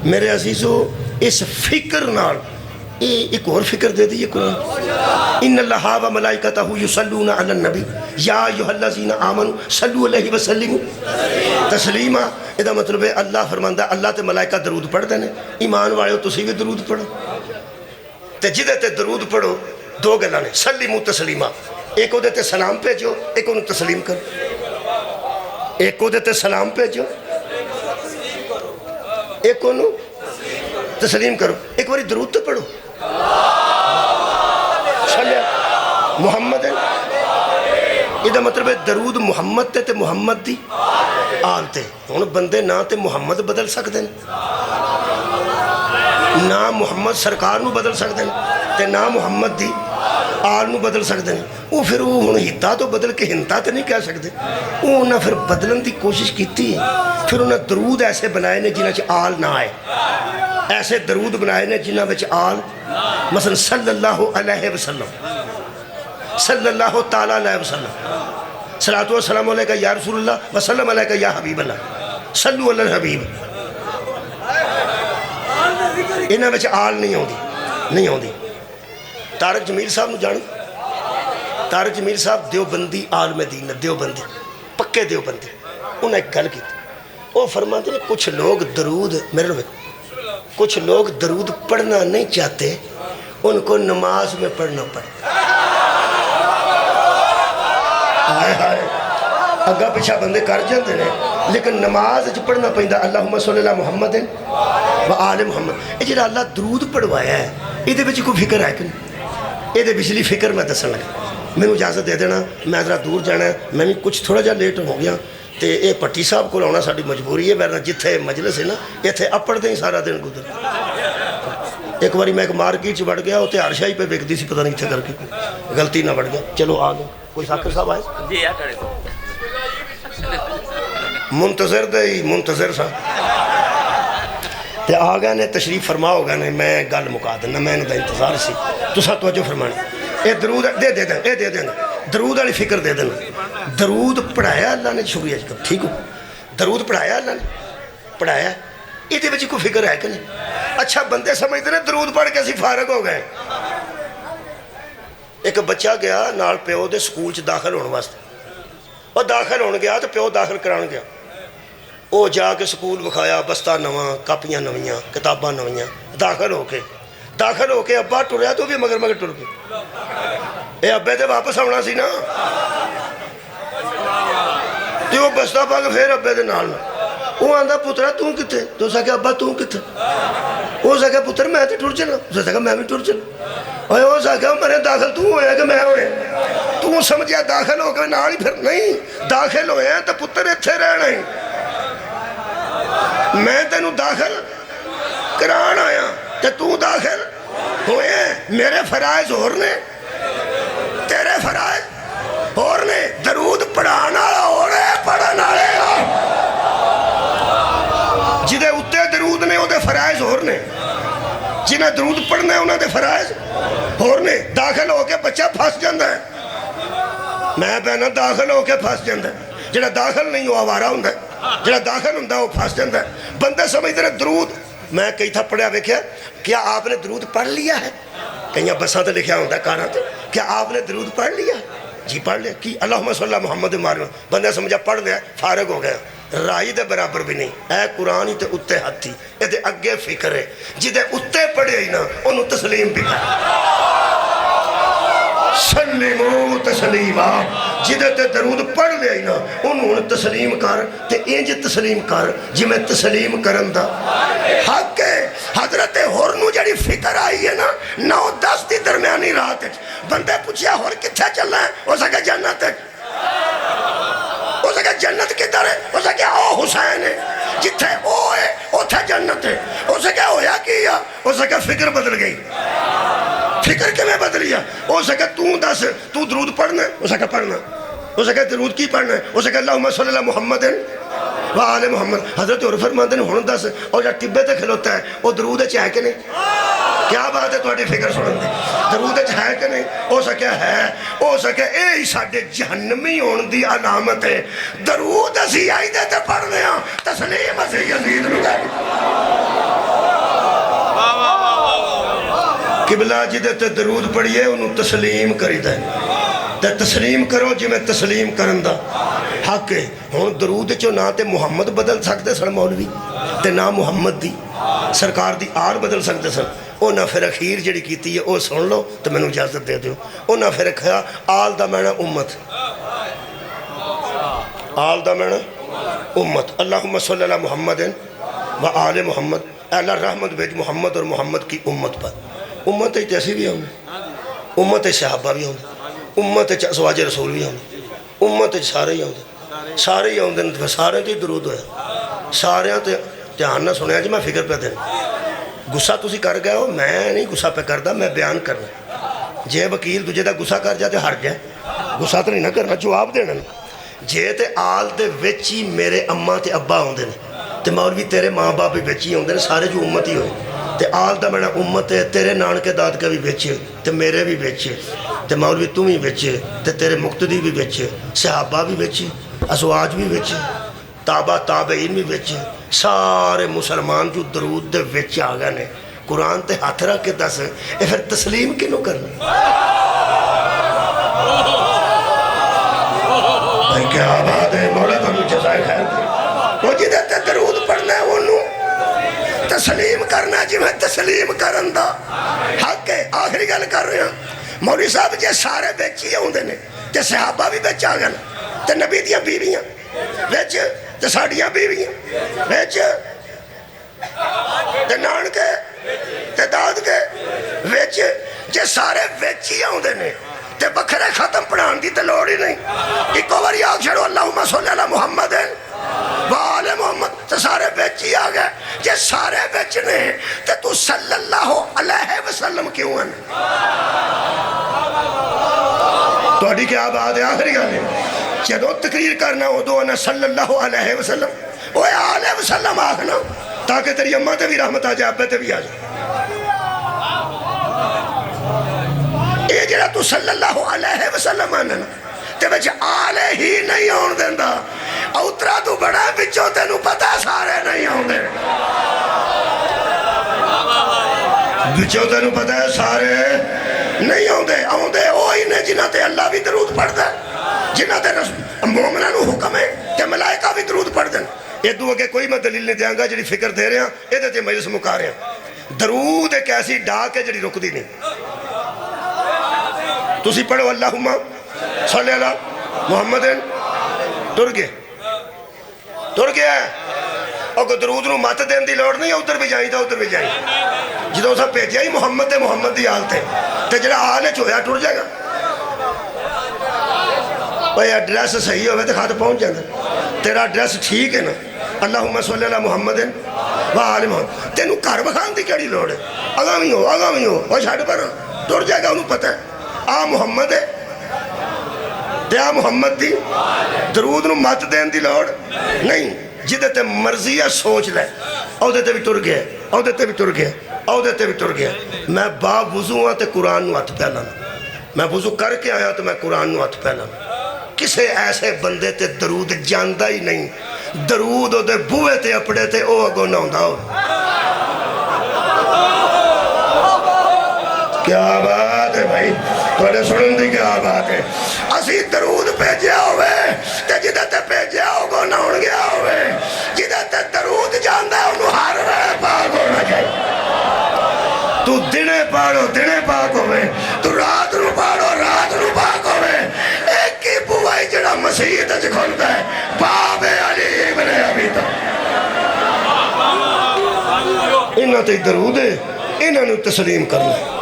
میرے عزیزو اس فکر نال ایک اور فکر دے دیئے قرآن ان اللہ و ملائکتہ یصلون علی النبی یا ایھا الذین آمنوا صلوا علیہ وسلموا تسلیما. یہ مطلب ہے اللہ فرماندا اللہ تے ملائکہ درود پڑھ دینے. ایمان والے تسی بھی درود پڑھو تے جدے تے درود پڑھو دو گلاں نے سلیمو تسلیما. ایک او دے تے سلام بھیجو ایک اونوں تسلیم کرو. ایک او دے تے سلام بھیجو ایک اونوں تسلیم کرو. ایک باری درود تو پڑھو محمد ہے. یہ مطلب ہے درود محمد تے محمد دی آل تے. ہن بندے نہ تے محمد بدل سکتے ہیں نہ محمد سرکار نو بدل سکتے ہیں تے نہ محمد دی آل نو بدل سکتے ہیں. وہ پھر وہ ہن ہتا تو بدل کے ہنتا تے نہیں کہہ سکتے. وہ انہاں پھر بدلن دی کوشش کیتی ہے. پھر انہاں درود ایسے بنائے نے جنہاں چ آل نہ آئے. ایسے درود بنائے نے جنہاں وچ آل مثلا صلی اللہ علیہ وسلم صلی اللہ تعالیٰ علیہ وسلم صلاۃ و سلام علیکہ یا رسول اللہ وسلم علیکہ یا حبیب اللہ صلو علی الحبیب. انہاں وچ آل نہیں ہوندی. طارق جمیل صاحب نو جان طارق جمیل صاحب دیوبندی عالم دین دیوبندی پکے دیوبندی. انہاں ایک گل کی وہ فرماتے ہیں کچھ لوگ درود میرے کچھ لوگ درود پڑھنا نہیں چاہتے ان کو نماز میں پڑھنا پڑتا. ہائے ہائے اگا پیچھا بندے کر جاندے نے لیکن نماز پڑھنا پہندا اللہم صلی اللہ محمد و آل محمد. یہ جڑا اللہ درود پڑھوایا ہے یہ وچ کوئی فکر ہے کہ نہیں؟ یہ پچھلی فکر میں دسن لگا. مینوں اجازت دے دینا میں ذرا دور جانا ہے. میں بھی کچھ تھوڑا جہا لیٹ ہو گیا تے یہ پٹی صاحب کو آنا ساری مجبوری ہے. ورنہ جتھے مجلس ہے نا اتنے اپڑتے ہی سارا دن گزر. ایک باری میں ایک مارکیٹ چ بڑھ گیا اتنے ہر شاہی پہ وکتی سی پتہ نہیں اتنے کر کے غلطی نہ بڑھ گیا. چلو آ گئے. کوئی ساکر صاحب آئے منتظر دے ہی منتظر سا تے آ گئے نے تشریف فرما ہو گئے نے. میں گل مکا دینا میں انہوں دا انتظار سی تساں توجہ فرمانی. یہ درود دے دینا درود والی فکر دے دینا. درود پڑھایا اللہ نے شکریہ جی ٹھیک ہو. درود پڑھایا اللہ نے پڑھایا یہ وچ کوئی فکر ہے کہ نہیں؟ اچھا بندے سمجھتے ہیں درود پڑھ کے اسی فارغ ہو گئے. ایک بچہ گیا نال پیو دے سکول چ داخل ہونے واسطے. اور داخل ہون گیا تو پیو داخل کران گیا. وہ جا کے سکول وکھایا بستہ نواں کاپیاں نویاں کتاباں نویاں. داخل ہو کے ابا ٹریا تو بھی مگر مگر ٹر گیا. یہ ابے تے واپس آنا سی نا تو وہ بستہ پا کے پھر ابے دے نال وہ آندا پترا تو کتے تو اس آکھیا ابا تو کتے. وہ آکھیا پتر میں تے ٹر چلا. اس آکھیا میں بھی ٹر چلا. اور وہ آکھیا میں داخل تو ہویا کہ میں ہوئے تو سمجھیا داخل ہو کے نال ہی پھر نہیں داخل ہوئے ہیں تو پتر اتھے رہنا ہی. میں تینوں داخل کران آیا تے تو داخل ہوئے ہیں. میرے فرائض اور نے تیرے فرائض اور نے. درود پڑھانا اور ہے پڑھنا جدے اتے درود نے وہ فرائض اور نے. جنہیں درود پڑھنے انہوں دے فرائض اور نے. داخل ہو کے بچہ پھنس جاندہ ہے. میں بہنا داخل ہو کے پھنس جاندہ ہے. جنہیں داخل نہیں وہ آوارہ ہوندہ ہے. جنہیں داخل ہوندہ وہ پھنس جاندہ ہے. بندے سمجھتے ہیں درود میں کئی تھا پڑھیا ویکھیا کیا آپ نے درود پڑھ لیا ہے؟ کہیں بساں تے لکھیا ہوندہ ہے کاراں تے کیا آپ نے درود پڑھ لیا ہے؟ جی پڑھ لیا. کی اللہم صلی اللہ محمد مارنا. بندے سمجھا پڑھ لیا فارغ ہو گیا. رائی دے برابر بھی نہیں. اے قرآن ہی تے اتے ہاتھی یہ تے اگے فکر ہے. جدے اتے پڑھے ہی نا انہوں تسلیم بھی کر سلیمو تسلیمہ. جدے تے درود پڑھ لیا ہی نا انہوں تسلیم کر تے انج تسلیم کر جی میں تسلیم کرن دا حق ہے. حضرت ہورنو جڑی فکر آئی ہے نا 9-10 دی درمیانی رات بندے پوچھیا ہور کتھے چلنا ہے. ہو سکے جنت ہے. ہو سکے جنت کدھر ہے. ہو سکے او حسین ہے جتھے او ہے اتھے جنت ہے. ہو سکے ہویا کیا ہو سکے فکر بدل گئی. فکر کے میں بدلیا. ہو سکے تو دس تو درود پڑھنا ہو سکے پڑھنا. ہو سکے درود کی پڑھنا ہو سکے اللہم صلی اللہ محمد و آل محمد. حضرت اور فرماتے ہیں ہون دس اور جب ٹبے تے کھلوتا ہے وہ درود ہے کہ نہیں؟ کیا بات ہے تھوڑی فکر سنن دی. درود ہے کہ نہیں؟ ہو سکے ہے. ہو سکے اے ہی ساڈے جہنمی ہون دی علامت ہے. درود اسی آئی دے تے پڑھنے ہاں تسلیم اسی یزید نو کہہ قبلہ جدے تے درود پڑھیے انہوں تسلیم کریدا ہے تے تسلیم کرو جی میں تسلیم کرن دا حق ہے ہن درود چو نہ تے محمد بدل سکتے سن مولوی تے نہ محمد دی سرکار دی آل بدل سکتے سن او نہ پھر اخیر جڑی کیتی ہے او سن لو تے مینوں اجازت دے دیو او نہ پھر رکھیا آل دا معنی امت آل دا معنی امت اللہم صلی اللہ محمد و آل محمد اے اللہ رحمت بھیج محمد اور محمد کی امت پر امت ایسی بھی ہوں امت صحابہ بھی ہوں امت ازواج رسول بھی ہوں امت سارے ہی ہوں سارے تے درود ہویا سارے تے دھیان نہ سنیا جی میں فکر پہ دینا گسا تسی کر گئے ہو میں نہیں گسا پہ کردا میں بیان کرنا جے وکیل تجھے دا گسا کر جاتے ہٹ گیا گسا تو نہیں نہ کرنا جواب دینا جے تے آل دے وچی میرے اماں تے ابا ہوندے نے تے مولوی تیرے ماں باپ بھی وچی ہوندے نے سارے جو امت ہی ہوئے تے آل دا میں امت ہے تیرے نانکے دادکے بھی وچے تے میرے بھی وچے تے مولوی تم ہی وچے تے تیرے مقتدی بھی وچے صحابہ بھی وچے ازواج بھی وچے تابع تابعین بھی وچے سارے مسلمان جو درود دے وچ آ گئے نے قرآن تے ہاتھ رکھ کے دس اے پھر تسلیم کینوں کرنا بھائی کیا بات ہے مولا تمہیں جزائے خیر دے وہ جدے تے درود پڑھنا ہے انہوں تسلیم کرنا جی میں تسلیم کرن دا حق ہے آخری گل کر رہے ہیں مولوی صاحب جے سارے بیچی ہوندے نے تے صحابہ بھی بیچ آ گئے تے نبی دیاں بیویاں بیچ تے ساڑیاں بیویاں بیچ تے نانکے تے دادکے بیچ جے سارے بیچی ہوندے نے تے بکھرے ختم پڑھان دی تے لوڑ ہی نہیں ایک واری آگ چھڑو اللہم صلی اللہ محمد وآل محمد تے سارے بیچی آ گئے جے سارے بیچنے تے تو صلی اللہ علیہ وسلم کیوں ہیں تو اڈی کیا بات ہے آخری گا لیں جدو تقریر کرنا ہو دو انا صلی اللہ علیہ وسلم اوہ آلہ وسلم آخنا تاکہ تیری اماں تے بھی رحمت آ جائے ابے تے بھی آ جائے یہ جڑا تو صلی اللہ علیہ وسلم آنا تے بچ آلے ہی نہیں آن دیندہ اوترا تو بڑا بچوں تینو پتہ سارے نہیں آن دے بچوں تینو پتہ سارے نہیں آن دے اوہی نے جنہ تے اللہ بھی درود پڑھ دے جنہ تے مومنہ نو حکم ہے کہ ملائکہ بھی درود پڑھ دیں یہ دو اگے کوئی میں دلیل نہیں دیاں گا جڑی فکر دے رہے ہیں یہ دیتے مجلس مکا رہے ہیں درود ایک ایسی ڈاک ہے جڑی رک دی نہیں تسی پڑھو اللہم صلی اللہ محمد ٹر گیا ہے اور کوئی درود نو مات دین دی لوڑ نہیں ادھر بھی جائیں تا ادھر بھی جائیں جدو سا پیجیا ہی محمد دی آل تے جڑا آل ہے چویا ٹر جائے گا بھئی ایڈریس صحیح ہوئے تو خط پہنچ جائے تیرا ایڈریس ٹھیک ہے نا اللہم صلی اللہ محمد وآل محمد تینو کار بخان دی کیڑی لوڑ ہے اگامی ہو وہ چھاڑ پر ٹر جائے گا انہوں پتہ ہے آ محمد ہے دیا محمد دی درود نو مات دین دی لوڑ نہیں جدے تے مرضیہ سوچ لے او دیتے بھی ٹر گیا میں با وضو ہاں تے قرآن نو ہاتھ پہلا میں وضو کر کے آیا تو میں قرآن نو ہاتھ پہلا کسے ایسے بندے تے درود جاندہ ہی نہیں درود او دے بوئے تے اپڑے تے او اگو نہ ہوندہ ہو کیا بات ہے بھائی توڑے سنن دی کیا بات ہے اسی درود پہ جیا ہوئے تے جدہ تے پہ جیا ہوگا نہ ہون گیا ہوئے جدہ تے درود جاندہ ہے انہوں ہار رہے پاک ہونا چاہیے تو دنے پاک ہوئے تو رات نو پاک ہوئے ایک کی بوائی جڑا مسیح تے کھولتا ہے باب علی ابن ابی طالب انہاں تے درود ہے انہاں نو تسلیم کرنا